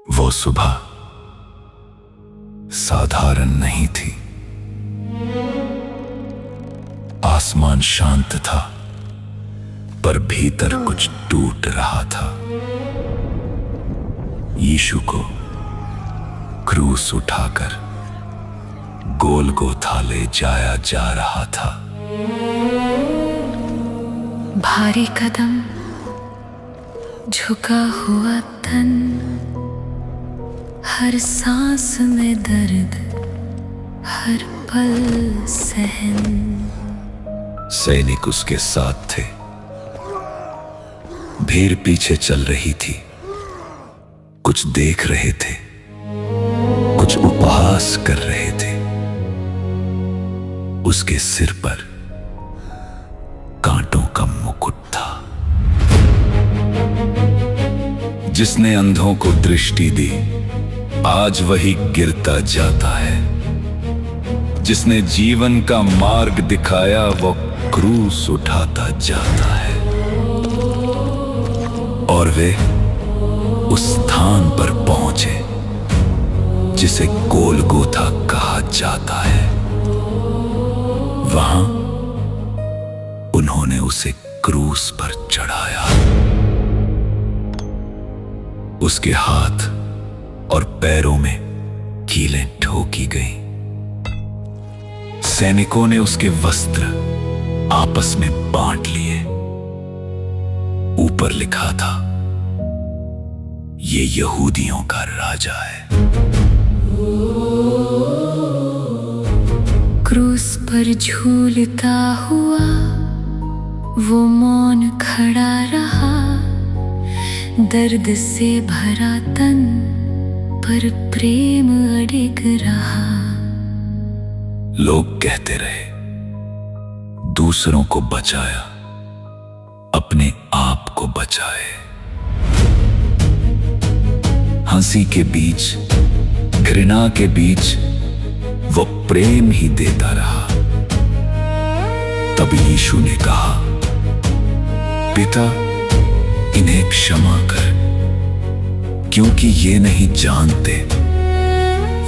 वो सुबह साधारण नहीं थी। आसमान शांत था, पर भीतर कुछ टूट रहा था। यीशु को क्रूस उठाकर गोलगोथा ले जाया जा रहा था। भारी कदम, झुका हुआ तन, हर सांस में दर्द, हर पल सहन। सैनिक उसके साथ थे। भीड़ पीछे चल रही थी। कुछ देख रहे थे, कुछ उपहास कर रहे थे। उसके सिर पर कांटों का मुकुट था। जिसने अंधों को दृष्टि दी, आज वही गिरता जाता है। जिसने जीवन का मार्ग दिखाया, वो क्रूस उठाता जाता है। और वे उस स्थान पर पहुंचे जिसे गोलगोथा कहा जाता है। वहां उन्होंने उसे क्रूस पर चढ़ाया। उसके हाथ और पैरों में कीलें ठोकी गईं। सैनिकों ने उसके वस्त्र आपस में बांट लिए। ऊपर लिखा था, ये यहूदियों का राजा है। क्रूस पर झूलता हुआ वो मौन खड़ा रहा। दर्द से भरा तन पर प्रेम अडिग रहा। लोग कहते रहे, दूसरों को बचाया, अपने आप को बचाए। हंसी के बीच, घृणा के बीच वो प्रेम ही देता रहा। तब यीशु ने कहा, पिता, इन्हें क्षमा कर, क्योंकि ये नहीं जानते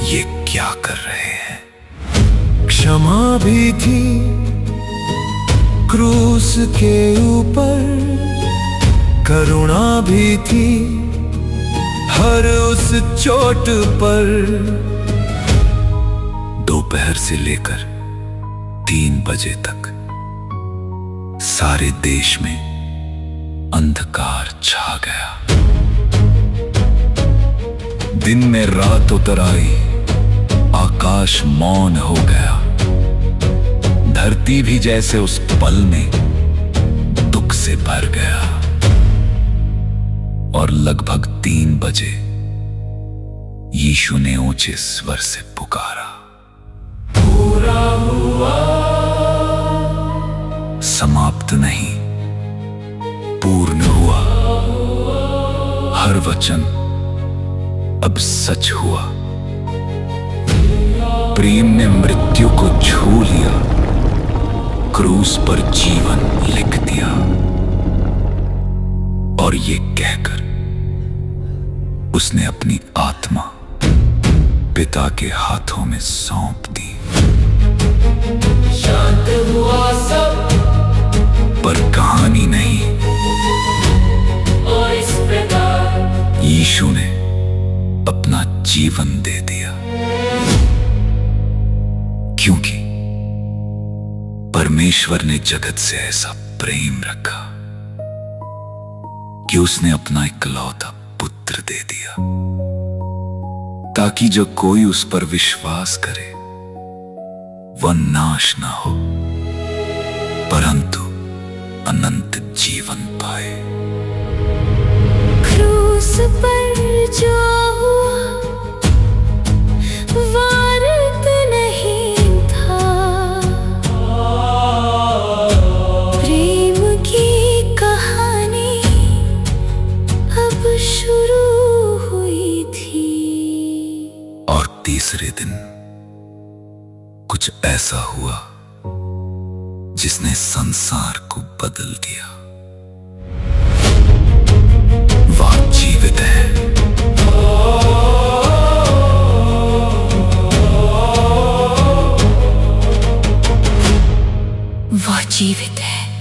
ये क्या कर रहे हैं। क्षमा भी थी क्रूस के ऊपर, करुणा भी थी हर उस चोट पर। दोपहर से लेकर 3 बजे तक सारे देश में अंधकार छा गया। दिन में रात उतर आई, आकाश मौन हो गया। धरती भी जैसे उस पल में दुख से भर गया। और लगभग 3 बजे यीशु ने ऊंचे स्वर से पुकारा, पूरा हुआ। समाप्त नहीं, पूर्ण हुआ। हर वचन अब सच हुआ। प्रेम ने मृत्यु को छू लिया, क्रूस पर जीवन लिख दिया। और ये कहकर उसने अपनी आत्मा पिता के हाथों में सौंप दी। शांत हुआ सब, पर कहानी नहीं। और इस प्रकार यीशु ने अपना जीवन दे दिया, क्योंकि परमेश्वर ने जगत से ऐसा प्रेम रखा कि उसने अपना इकलौता पुत्र दे दिया, ताकि जो कोई उस पर विश्वास करे वह नाश ना हो, परंतु अनंत जीवन पाए। क्रूस पर जो हुआ वारत नहीं था। प्रेम की कहानी अब शुरू हुई थी। और तीसरे दिन कुछ ऐसा हुआ जिसने संसार को बदल दिया। वह जीवित है। वह जीवित है।